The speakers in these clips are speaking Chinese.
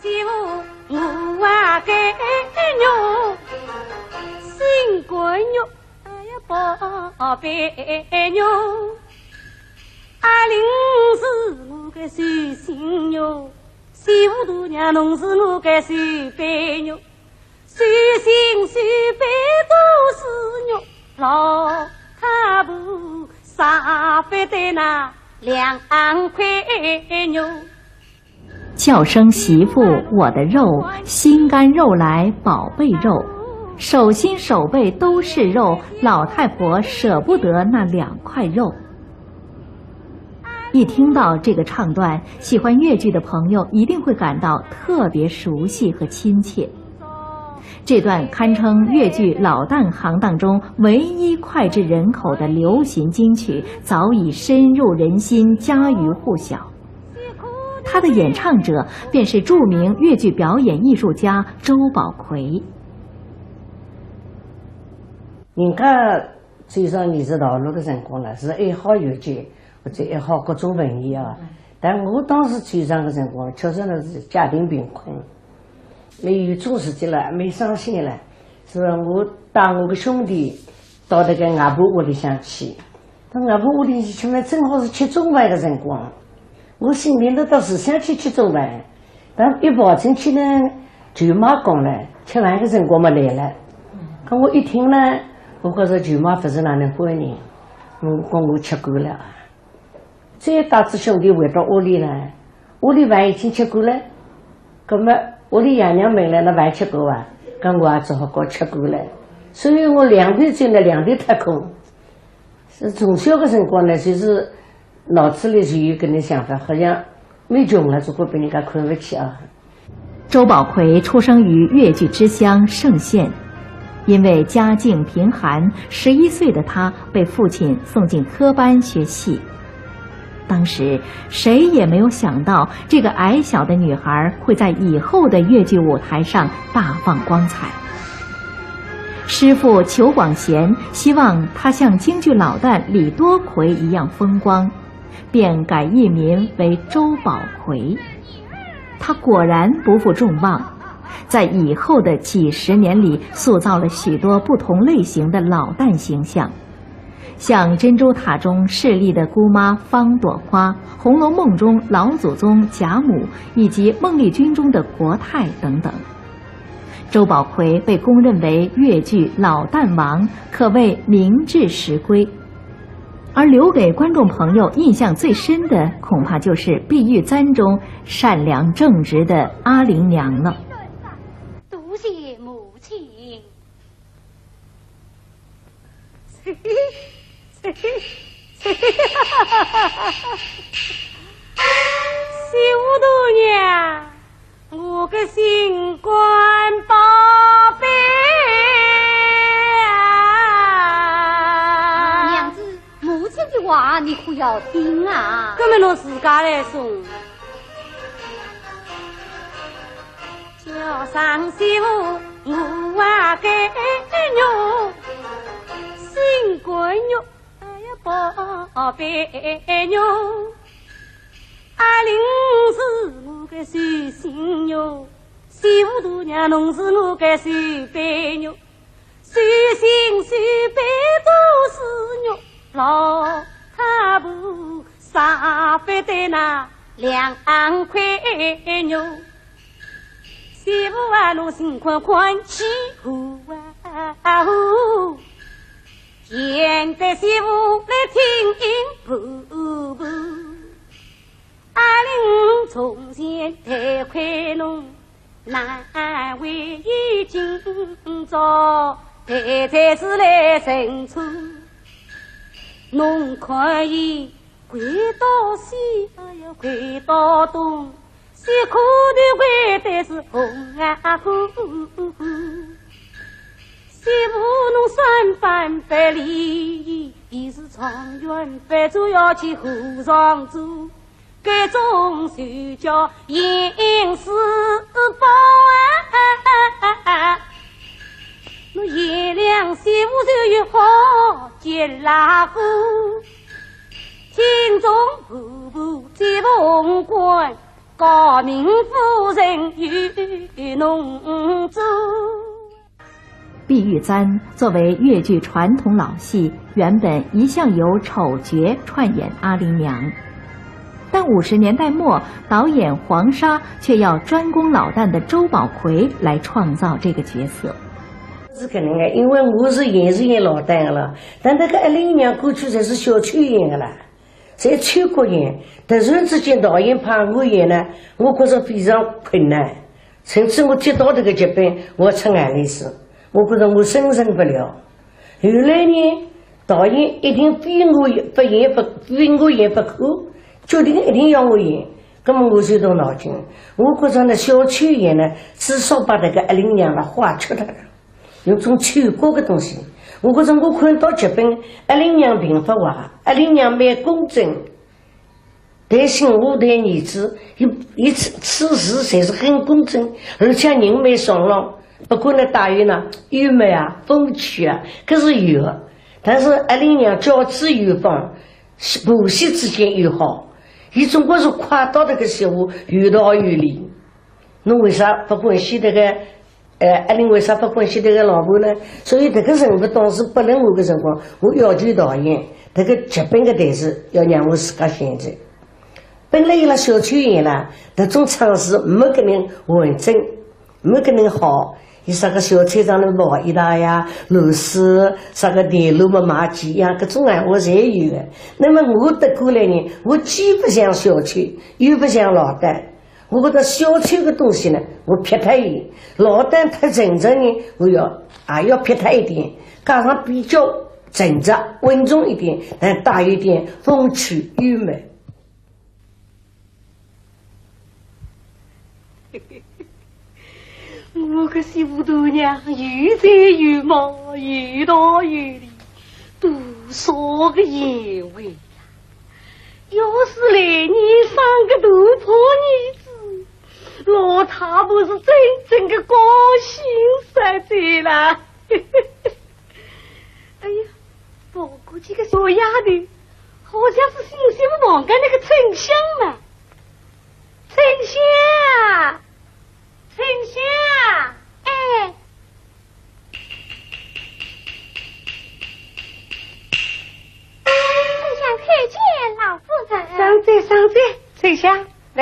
媳妇我啊给肉，新闺女哎呀宝贝肉，阿玲是我的随心肉，媳妇大娘侬是我的随背肉，随心随背都是肉，老太婆杀不得那2块肉。叫声媳妇我的肉，心肝肉来宝贝肉，手心手背都是肉，老太婆舍不得那2块肉。一听到这个唱段，喜欢越剧的朋友一定会感到特别熟悉和亲切。这段堪称越剧老旦行当中唯一脍炙人口的流行金曲，早已深入人心，家喻户晓。他的演唱者便是著名越剧表演艺术家周宝奎。人家走上艺术道路的辰光呢，是爱好越剧或者爱好各种文艺啊。但我当时走上的辰光，确实呢是家庭贫困，没有做自己了，没上线了，是我带我的兄弟到那个外婆屋里向去。到外婆屋里去嘛，正好是吃中饭的辰光。我心里头倒是想去吃中饭，但一跑进去呢，舅妈讲了，吃饭的辰光没来了。可我一听呢，我觉着舅妈不是哪能欢迎，我讲我吃过了。再带着兄弟回到屋里呢，屋里饭已经吃过了，那么屋里爷娘问了，那饭吃过啊？跟我也只好讲吃过了。所以我2腿进了2腿太空。是从小的辰光呢，就是脑子里就有个想法，好像没穷了就会被人家看不起啊。周宝奎出生于越剧之乡盛县，因为家境贫寒，11岁的他被父亲送进科班学戏。当时谁也没有想到，这个矮小的女孩会在以后的越剧舞台上大放光彩。师父裘广贤希望她像京剧老旦李多奎一样风光，便改艺名为周宝奎。他果然不负众望，在以后的几十年里塑造了许多不同类型的老旦形象，像珍珠塔中势力的姑妈方朵花，红楼梦中老祖宗贾母，以及孟丽君中的国泰等等。周宝奎被公认为越剧老旦王，可谓名至实归。而留给观众朋友印象最深的，恐怕就是《碧玉簪》中善良正直的阿玲娘了。多谢母亲。媳妇大娘，我个新官宝贝啊！娘子，母亲的话你可要听啊！根本侬自家来送。叫上媳妇我啊给肉，新闺女哎呀宝贝肉，阿玲是我的随心肉，媳妇大娘侬是我的随背肉，随心随背都是肉，老太婆杀不得那2块肉。媳妇啊，侬心宽宽起呼啊呼，见得媳妇来听婆婆。阿玲从前太亏侬，难为已今朝太太是来认错。侬可以回到西，哎呀回到东。辛苦的归的是红啊苦，媳妇侬3番百里，一是长远反正要去河上走，这种就叫应是报啊！侬爷俩媳妇就有好结拉夫，心中婆婆接不红冠。高明夫人与侬做。碧玉簪作为越剧传统老戏，原本一向由丑角串演阿玲娘，但50年代末，导演黄沙却要专攻老旦的周宝奎来创造这个角色。是搿能个，因为我是演老旦的了，但那个阿玲娘过去才是小曲演的啦，在全国演，突然之间导演派我演呢，我觉着非常困难，甚至我接到这个剧本，我出眼泪水，我觉着我胜不了。后来呢，导演一定非我演不可，决定一定要我演，那么我就动脑筋，我觉着呢小曲演呢，至少把这个阿玲娘了画出来了。有种全国的东西，我觉着我看到剧本，阿玲娘并不坏，阿玲娘蛮公正，对媳妇对儿子，一此事侪是很公正，而且人蛮爽朗。不过呢，大有呢幽默啊、风趣啊，搿是有的。但是阿玲娘教子有方，婆媳之间又好，伊总归是夸到这个媳妇有道有理。侬为啥不欢喜这个？阿玲为啥不欢喜这个老婆呢？所以这个人物当时不认我的辰光，我要求导演这个剧本的台词要让我自家选择。本来伊拉小曲演啦，这种尝试没搿能完整，没搿能好。伊啥个小菜场里跑一大呀，螺丝啥个电路嘛买几样，各种闲话侪有的。那么我得过来呢，我既不像小曲，又不像老旦。我觉得小曲的东西呢，我撇脱伊；老旦太正直呢，我也要撇脱一点，加上比较正直、稳重一点，但带有点风趣幽默。我个媳妇大娘又才又貌，又大又理，多少个眼位呀！要是来年生个大胖儿子，老太婆是真正的高兴死在了。哎呀，不过这个小丫头好像是新媳妇房间那个丞相嘛。丞相，丞相，哎，丞相看见老夫人。上座上座，丞相来。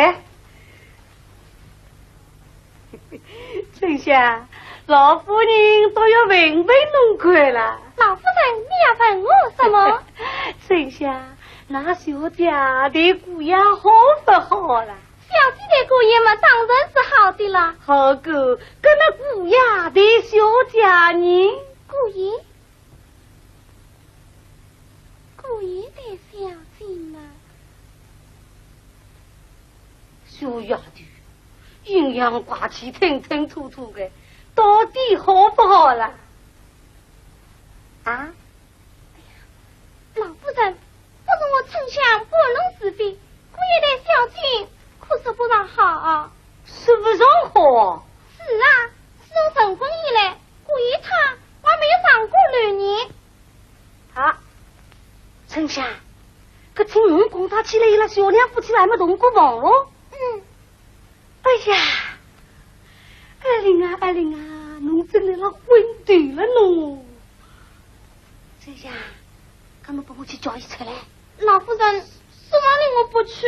丞相，老夫人都要问问侬看了。老夫人，你要问我什么？丞相，那小姐的姑爷好不好了？小姐的姑爷嘛，当然是好的了。好个，跟那姑爷的小家人，姑爷，姑爷的小姐嘛，小丫头，阴阳怪气、吞吞吐吐的，到底好不好了？啊？老夫人，不是我丞相拨弄是非，姑爷的小姐可说不上好。说不上好？是啊，自从成婚以来，姑爷他还没有上过男人。啊，丞相，可听侬讲他起来了，小两夫妻还没同过房咯？哎呀，阿玲啊，阿玲啊，侬真来了昏头了侬！丞相，干嘛帮我去叫伊出来？老夫人，说完了我不去。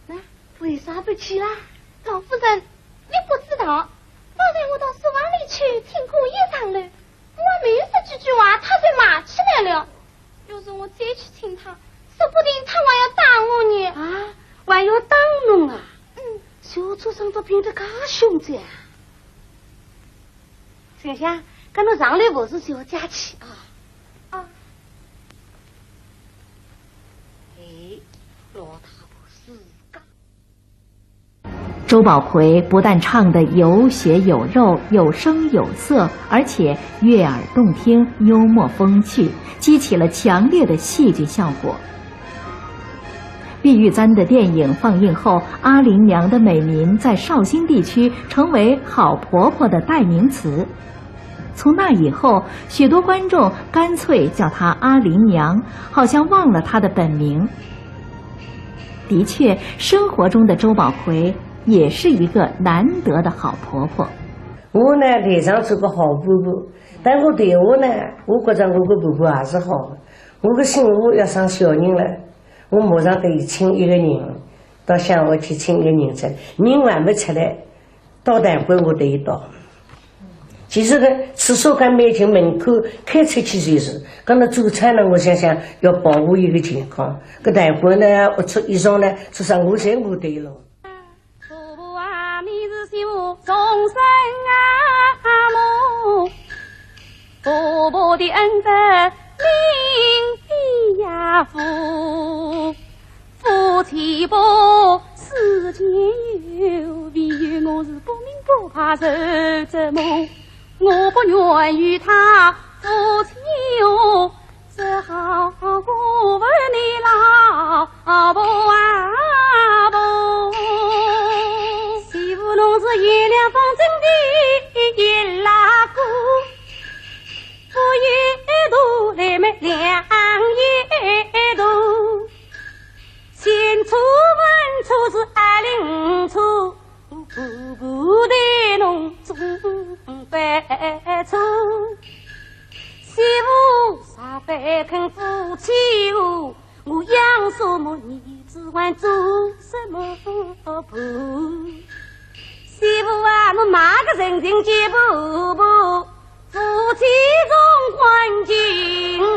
那为啥不去啦？老夫人，你不知道，刚才我到书房里去听姑爷商量，我还没有说几句话，他就骂起来了。要是我再去听他，说不定他还要打我呢。啊，还要打侬啊？小畜生都变得介凶残啊！丞相，跟侬上来服侍小姐去啊！哎，老太婆自家。周宝奎不但唱得有血有肉、有声有色，而且悦耳动听、幽默风趣，激起了强烈的戏剧效果。碧玉簪的电影放映后，阿玲娘的美名在绍兴地区成为好婆婆的代名词。从那以后，许多观众干脆叫她阿玲娘，好像忘了她的本名。的确，生活中的周宝奎也是一个难得的好婆婆。我呢，台上做个好婆婆，但我对我呢，我觉着我个婆婆还是好的。我个媳妇要生小人了，我马上得请一个人到乡下去请一个人出来，人还没出来，到单位我得到。其实呢，厕所跟门前门口开出去就是，跟那做菜呢，我想想要保护一个健康。搿单位呢，我出衣裳呢，做啥我侪我对了。婆婆啊，你是媳妇终身啊母，婆婆的恩德命比呀夫，夫妻不世间有，唯有我是不明不怕受折磨。我不愿与他夫妻哦，只好我问你老婆啊婆，媳妇侬是月亮风筝的一拉姑，我一度来没两一度，千处万处是205处，步步对侬总百出，媳妇上班肯夫妻哦，我养什么你只管做什么婆。媳妇啊，侬买个人情结婆婆，夫妻中换金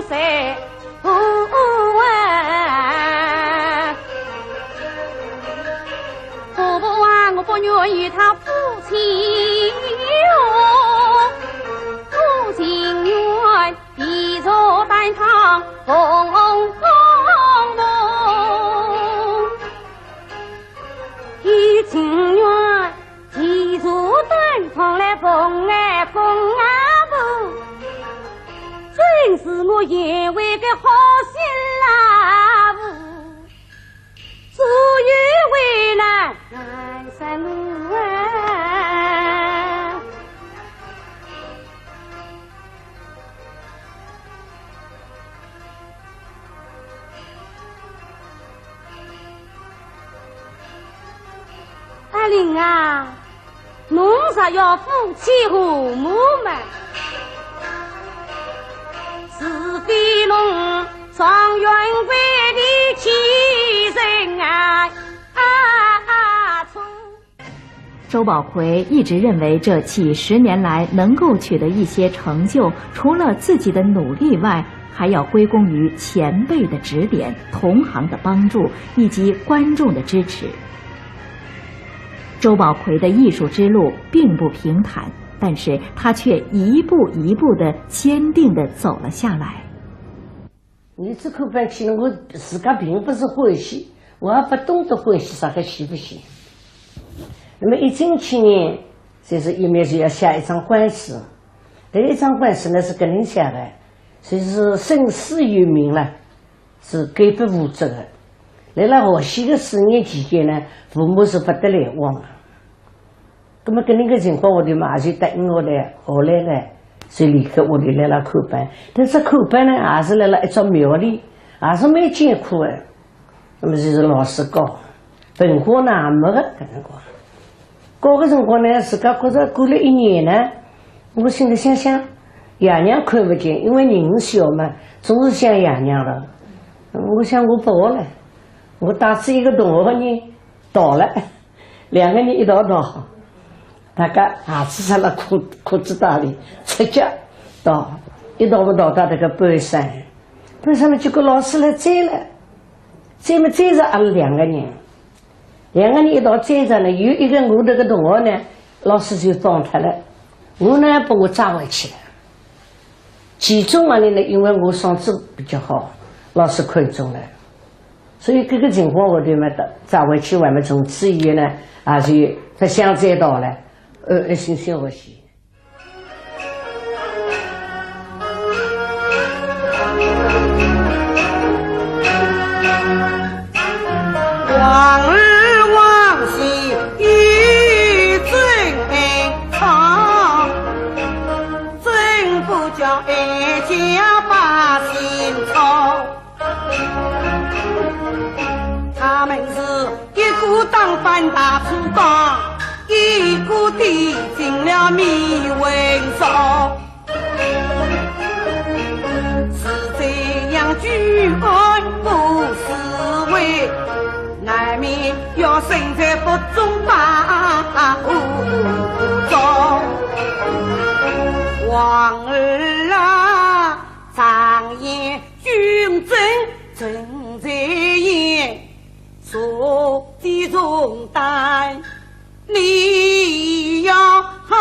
山啊。婆婆啊，我不愿与他夫妻哦，我情愿地坐担堂红红梦，一情愿地坐担堂来逢爱逢啊不，真是我眼为个好心啦不，所以为难难山路啊。阿玲啊，侬啥要夫妻和睦嘛？是非侬状元归的气人啊！周宝奎一直认为，这几十年来能够取得一些成就，除了自己的努力外，还要归功于前辈的指点、同行的帮助以及观众的支持。周宝奎的艺术之路并不平坦，但是他却一步一步地坚定地走了下来。你这口饭吃了，我自家并不是欢喜，我还不懂得欢喜啥个喜不喜。那么一进去呢，就是一面就要下一张官司，这一张官司呢是跟人下的，就是生死有命了，是给不负责的。来了学习的4年期间呢，父母是不得来往的。那么跟那个情况，我的妈就答应我来，后来呢，就离开我的来了口班。但是口班呢，还是来了一座庙里，还是蛮艰苦的。那么就是老师教，文化呢也没个搿辰光。教个辰光呢，自家觉着过了1年呢，我心里想想，爷娘看不见，因为人小嘛，总是想爷娘了。我想我不学了。我带着一个同学呢倒了，2个人一道倒，大家鞋子脱了裤子带里，赤脚倒，一道不倒到这个半山，半山呢结果老师来追了，追着阿拉2个人，2个人一道追着呢，有一个我这个同学呢，老师就放脱了，我呢把我抓回去了。其中呢，因为我嗓子比较好，老师看中了。所以这个情况我对嘛的抓回去，我们从此以后呢，也就不想再倒了，一心学习。往日往昔与最长，真不叫哀家把心操。他他们是一个当班大粗纲，一个递进了米文烧。是这样举案不思维，难免要身在不中把无中。王儿啊，常言君正正在言，所的重担你要好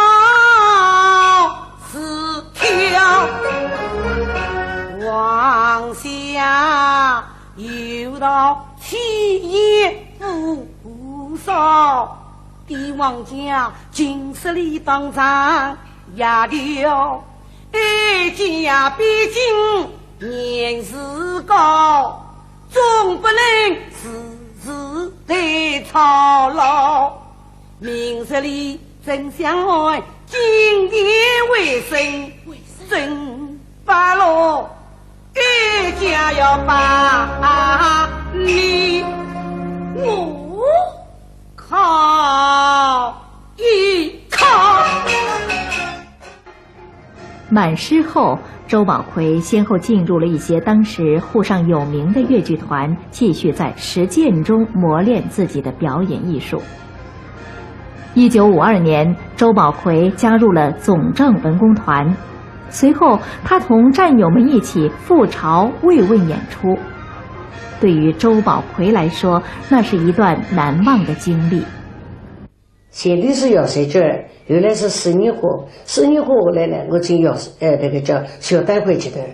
思挑。王下有道气焰不少，帝王家金石里当场压掉，二家毕竟年事高，总不能时时得操劳。明日里真相爱，今夜为生真发落，二家要把你我靠一靠。满师后，周宝奎先后进入了一些当时沪上有名的越剧团，继续在实践中磨练自己的表演艺术。1952年，周宝奎加入了总政文工团，随后他同战友们一起赴朝慰问演出。对于周宝奎来说，那是一段难忘的经历。前头是姚三角，后来是四年花，4年花下来呢，我进那个叫小单会集团。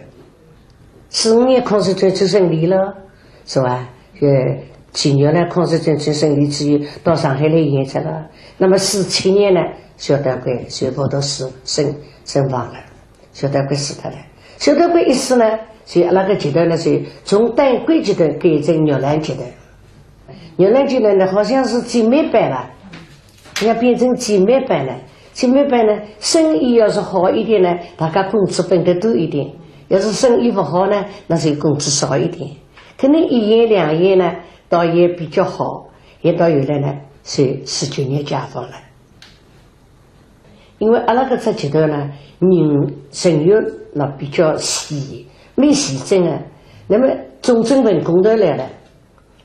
45年抗日战争胜利了，是吧？几年呢，抗日战争胜利之后到上海来演出了。那么47年呢，小单会全部都身亡了，小单会死掉了。小单会一死呢，所以那个集团呢，是从单会集团改成玉兰集团。玉兰集团呢，好像是姐妹班了。要变成姐妹班了，姐妹班呢，生意要是好一点呢，大家工资分得多一点；要是生意不好呢，那就工资少一点。可能一演两演呢，倒也比较好，也到后来呢，是19年解放了。因为阿拉搿只集团呢，人员那比较细，没细整啊。那么总政文工团来了，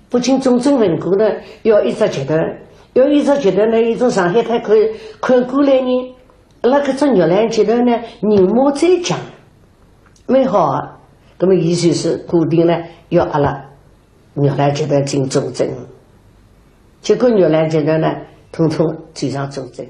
不仅总政文工团要一只集团。要一直集团呢，一种上海滩看过来呢，那个只玉兰集团呢，人马再强，蛮好啊。那么伊就是固定呢，要阿拉玉兰集团进总政，结果玉兰集团呢，统统进上总政。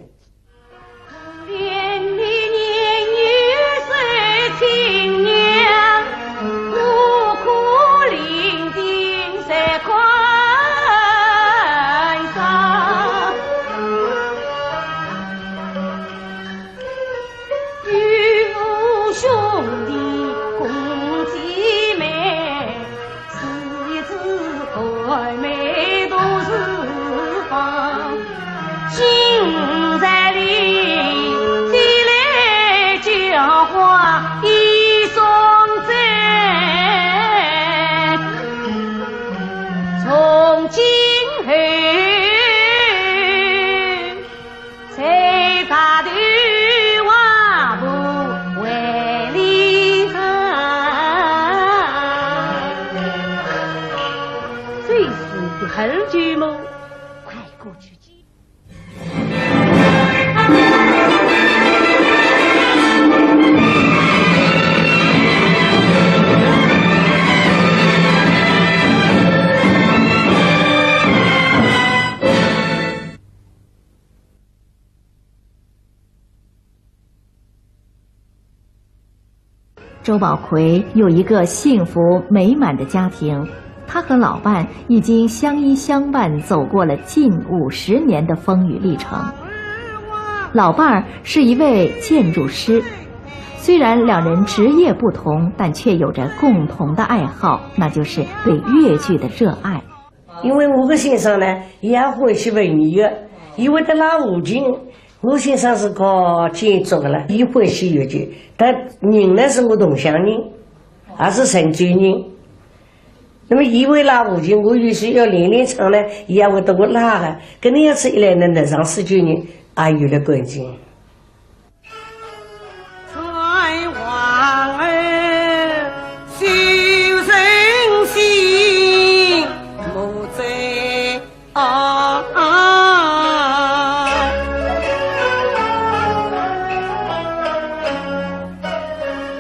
后剧目快过去见。周宝奎有一个幸福美满的家庭。他和老伴已经相依相伴，走过了近50年的风雨历程。老伴儿是一位建筑师，虽然两人职业不同，但却有着共同的爱好，那就是对越剧的热爱。因为我的先生呢，也欢喜文艺的，伊会得拉胡琴。我先生是搞建筑的了，伊欢喜越剧，但人呢是我同乡人，也是神州人。那么以为拉舞剧，我有时要练练唱呢，也会得我拉的。跟你要是一来能上19年，也有了关键。才王儿修身心，莫在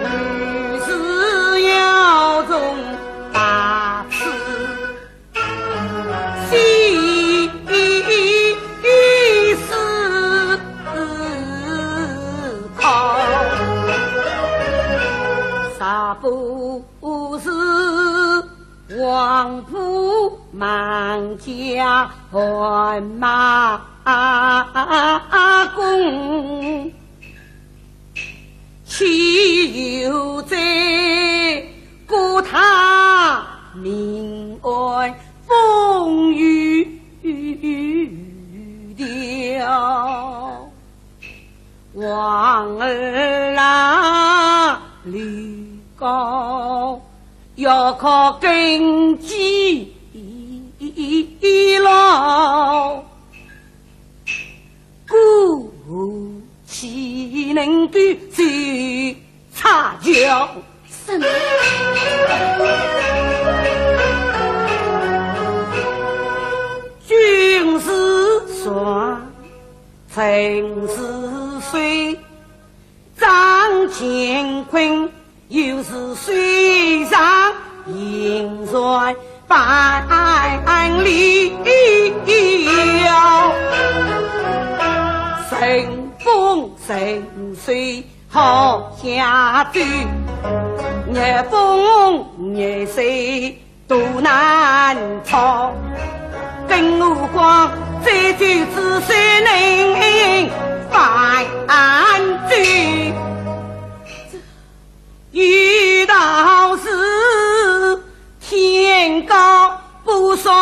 女士要重大事，细思考，啥不是黄埔满家换马公，岂有在故他民安风雨了？王儿啊，吕高要靠根基牢，故岂能对谁差脚？什么？君是爽，臣是水，张乾坤又是水上银船半里了，神风神水好下去，热风热水都难逃，更何况这就只是能反追，遇到是天高不算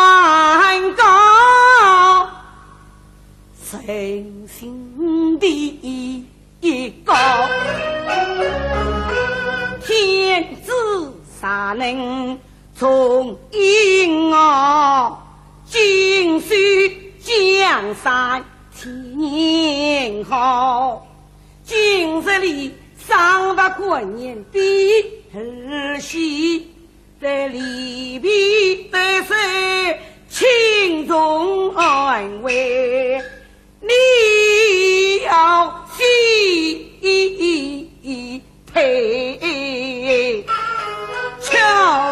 高，人心地高，天子啥能从阴傲，尽须江山天好，今日里上把过年比儿戏，在里边得是轻重安慰，你要细配瞧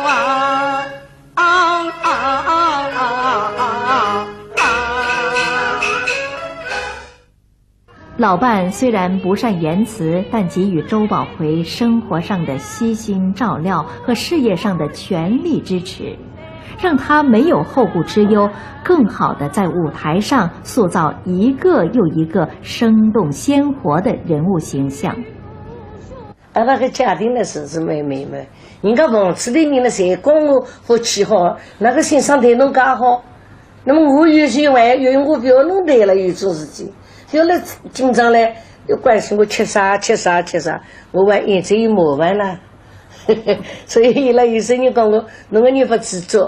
啊！老伴虽然不善言辞，但给予周宝奎生活上的悉心照料和事业上的全力支持，让他没有后顾之忧，更好地在舞台上塑造一个又一个生动鲜活的人物形象。那个家庭的事是妹妹们，人家房子里面的谁光我和起好，那个先生态弄搞好，那么我有些话，因为我不要弄对了，有做事情。有了经常来又关心我吃啥，我还眼睛有麻烦了，所以有了有时人讲我，那个人不知足，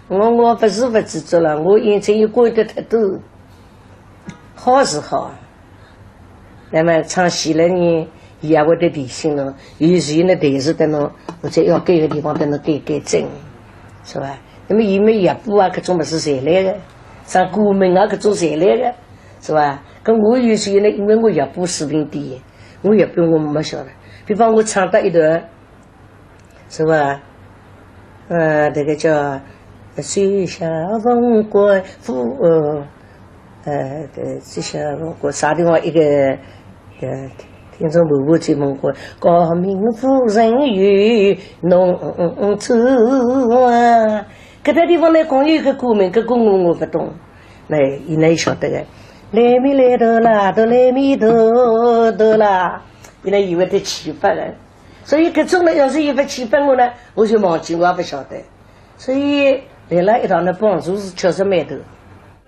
我不是不知足了，我眼睛又管得太多，好是好，那么唱戏了呢，也会得提醒了，有时呢电视的呢，或者要改个地方的呢改正，是吧？那么因为也不啊，各种不是谁来的，上国民啊，各种谁来的，是吧？跟我有时呢，因为我也播视频的，我也不我没晓得。比方我唱到一段，是吧？这个叫水下风光这下风光啥地方一个听众婆婆最梦过，高明夫人与农村啊，搿个地方呢，光有一个歌名，搿歌我不懂，伊那晓得个。来米来头啦，都来米头啦，原来以为得气氛了，所以搿种呢，要是有不气氛我呢，我就忘记，我也不晓得，所以来了一趟的帮助是确实蛮多。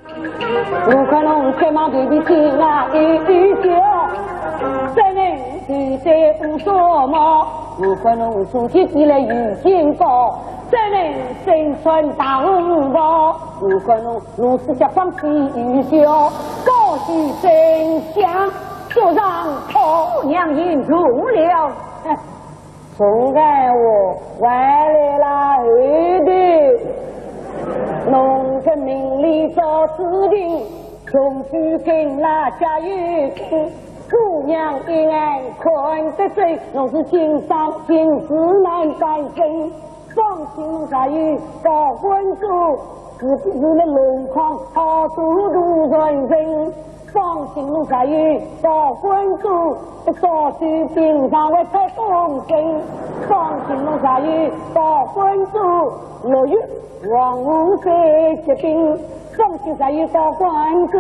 我看侬开忙对的心啊，一叫，在人的在无所望，如果侬昨天你来遇见过，只能生存大五宝。如果侬如此结放气宇秀，高举真相，就让婆娘引出了。从该我外来了后头，侬跟命里做指定，终须跟那家有亲。姑娘一眼看得醉，侬是心上心事难干身。放心在于高官主，自己是那龙狂，他独独传人。放心在于高官主，少许平常为太公正。放心在于高官主，6月王无罪疾病。放心在于高官主，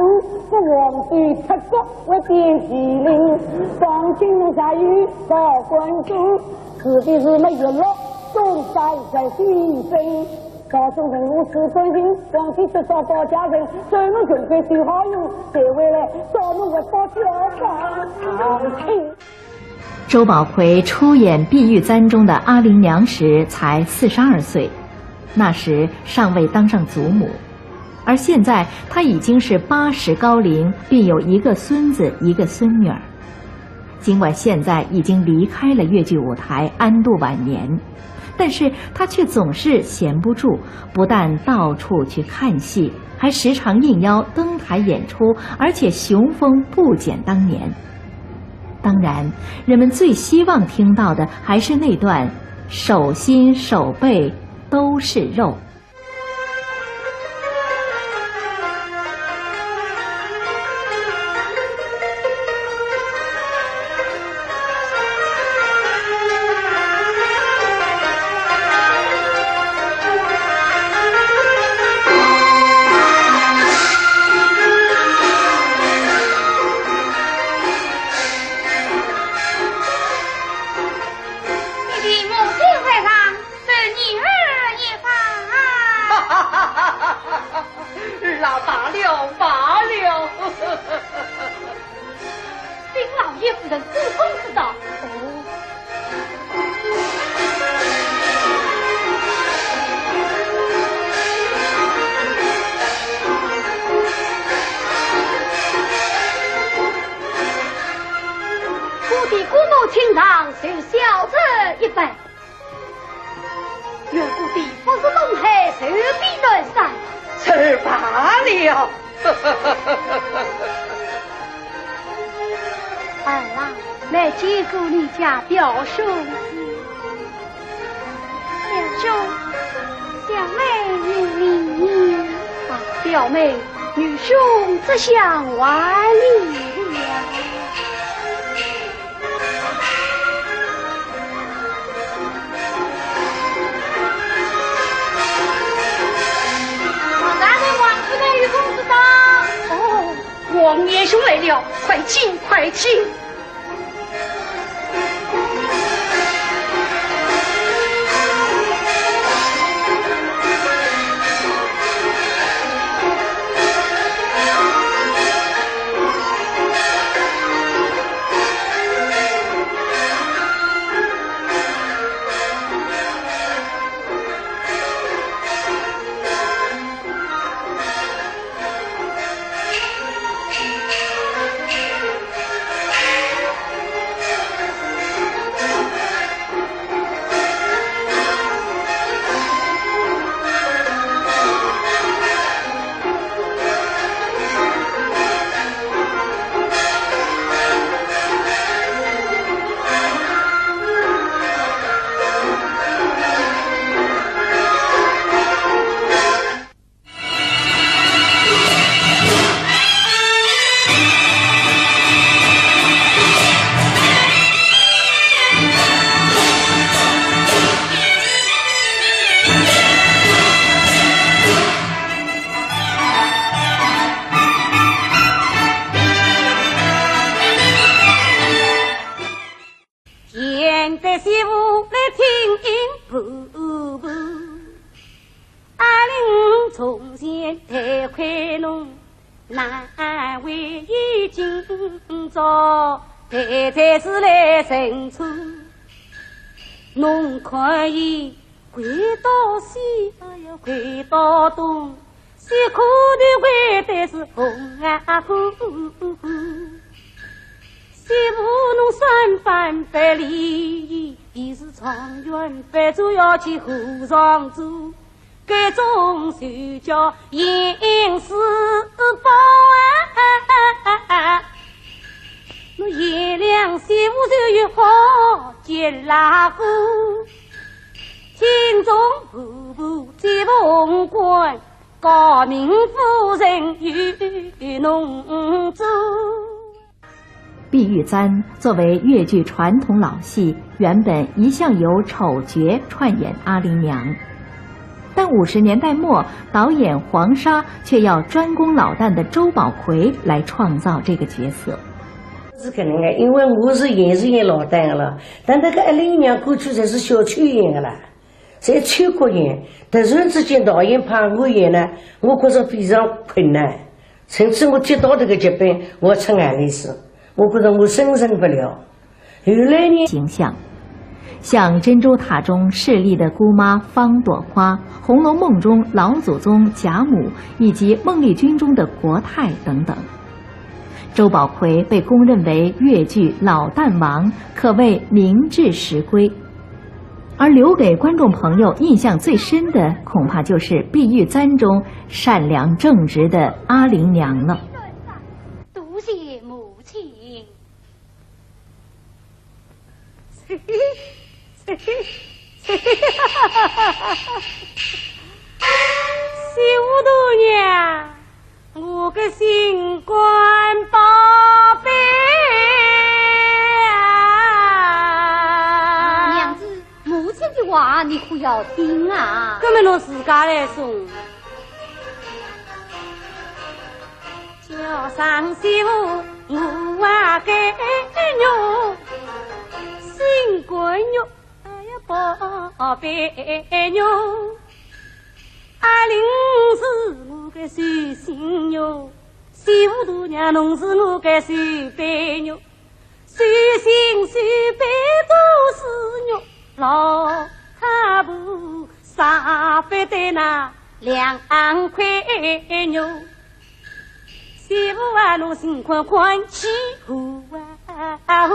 不忘记出国为边旗令。放心在于高官主，自己是没有落，总在心声。高中人物是尊敬，广西得到包家人，专门准备最好用，这回来找侬个包家人。周宝奎出演《碧玉簪》中的阿玲娘时才42岁，那时尚未当上祖母，而现在她已经是80高龄，并有1个孙子1个孙女儿。尽管现在已经离开了越剧舞台，安度晚年，但是他却总是闲不住，不但到处去看戏，还时常应邀登台演出，而且雄风不减当年。当然，人们最希望听到的还是那段手心手背都是肉。向万里了，王夫人与公子到。哦，王爷兄来了，快请快请。侬可以回到西，哎呀回到东，辛苦的回的是红啊红。媳妇侬三番百里，一是长远白昼要去河上走，这种就叫饮食饱啊！我爷俩媳妇就有好结拉夫，心中步步接凤冠，高明夫人与侬走。碧玉簪作为越剧传统老戏，原本一向由丑角串演阿玲娘，但50年代末，导演黄沙却要专攻老旦的周宝奎来创造这个角色。是可能的，因为我是演老旦的了，但那个阿玲娘过去才是小曲演的啦，在全国演，突然之间导演派我演呢，我觉着非常困难，甚至我接到这个剧本，我出眼泪水。我觉得我胜不了。后来呢，形象像珍珠塔中势力的姑妈方朵花，《红楼梦》中老祖宗贾母，以及孟丽君中的国泰等等。周宝奎被公认为越剧老旦王，可谓名至实归。而留给观众朋友印象最深的，恐怕就是《碧玉簪》中善良正直的阿玲娘了。多谢母亲。媳妇度娘，我个新官宝贝啊！娘子，母亲的话你可要听啊！根本侬自家来送。叫上媳妇，我啊给肉，新官肉，哎呀宝贝肉，阿玲是我个随心肉，媳妇度娘侬是我个随背肉，随心随背都是肉，老卡布三百的那2块肉。媳妇啊，侬心宽宽起呼啊呼！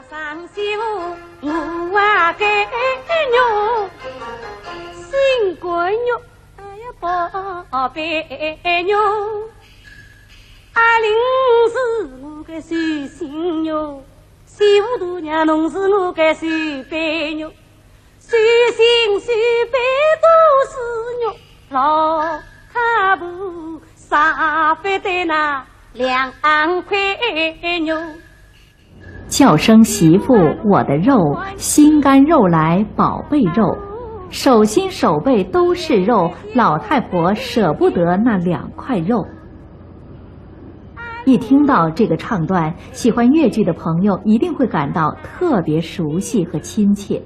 上媳妇，我啊给肉，新官肉，哎呀宝贝肉，阿玲是我个随心肉，媳妇度娘侬是我个随背肉，随心随背都是肉，老卡布三百的那2块肉。叫声媳妇，我的肉，心肝肉来宝贝肉，手心手背都是肉，老太婆舍不得那2块肉。一听到这个唱段，喜欢越剧的朋友一定会感到特别熟悉和亲切。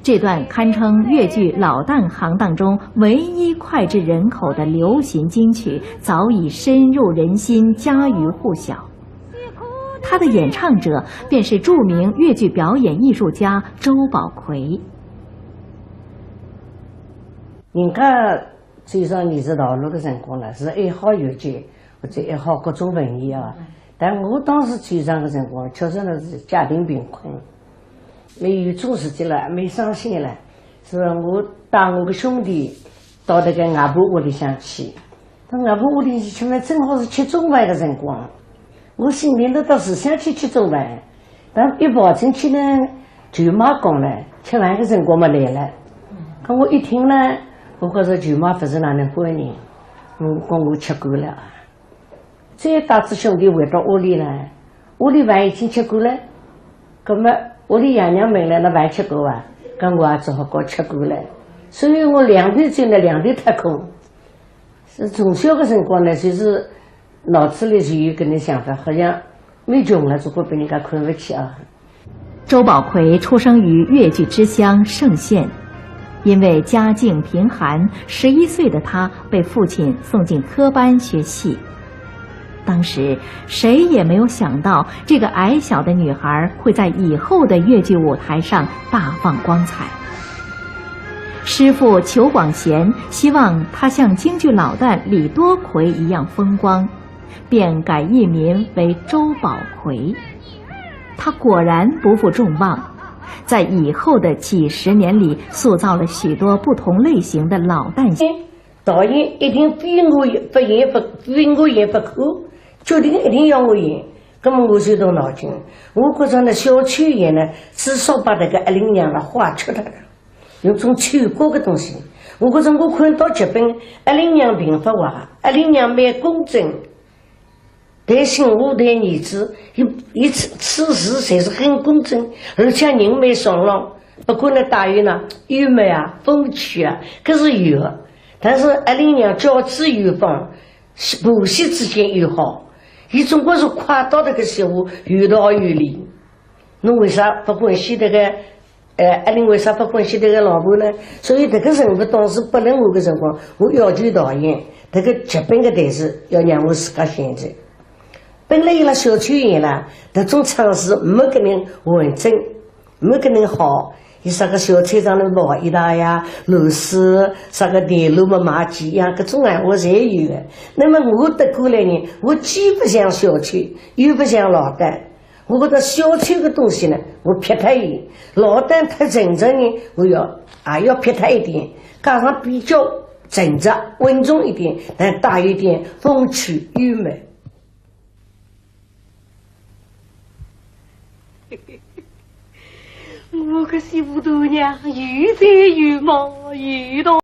这段堪称越剧老旦行当中唯一脍炙人口的流行金曲，早已深入人心，家喻户晓。他的演唱者便是著名越剧表演艺术家周宝奎。人家走上艺术道路的辰光呢，是爱好越剧或者爱好各种文艺啊。但我当时走上的辰光，确实呢是家庭贫困，没有做事情了，没上线了，是我带我的兄弟到那个外婆屋里向去。到外婆屋里去呢，正好是吃中饭的辰光。我心里头倒是想去吃中饭，但一跑进去呢，舅妈讲了，吃饭的辰光没来了。可我一听呢，我觉着舅妈不是哪能欢迎，讲我吃过了。再带着兄弟回到屋里呢，屋里饭已经吃过了，那么屋里爷娘问了，那饭吃过啊？跟我也只好讲吃过了。所以我2头进来2头脱空。是从小的辰光呢，就是脑子里就有搿能想法，好像没穷了，就会被人家看不起啊。周宝奎出生于越剧之乡盛县，因为家境贫寒，11岁的他被父亲送进科班学戏。当时谁也没有想到，这个矮小的女孩会在以后的越剧舞台上大放光彩。师父裘广贤希望她像京剧老旦李多奎一样风光，便改艺名为周宝奎。她果然不负众望，在以后的几十年里塑造了许多不同类型的老旦戏。导演一定非我演不可，决定一定要我演。那么我就动脑筋，我觉着呢，小曲演呢，至少把那个阿玲娘了画出来了，用种秋果的东西。我觉着我看到剧本，阿玲娘并不坏，阿玲娘蛮公正。对媳妇对儿子，此事才是很公正，而且人蛮爽朗。不过呢，大于呢幽默啊、风趣啊，可是有的。但是阿玲娘教子有方，婆媳之间又好。伊总归是夸到这个媳妇有道有理。侬为啥不欢喜这个？阿玲为啥不欢喜这个老婆呢？所以这个人物当时不能我的辰光，我要求导演这个剧本的台词要让我自家选择。本来伊拉小曲演了，这种尝试没可能完整，没可能好。伊啥个小菜场的毛一大呀，螺丝啥个电路嘛马鸡呀，各种闲话侪有的。那么我得过来呢，我既不像小曲，又不像老旦。我觉得小曲的东西呢，我撇他一点；老旦太正直呢，我也要撇他一点，加上比较正直稳重一点，但带有点风趣幽默。我个媳妇头娘又帅又貌又大。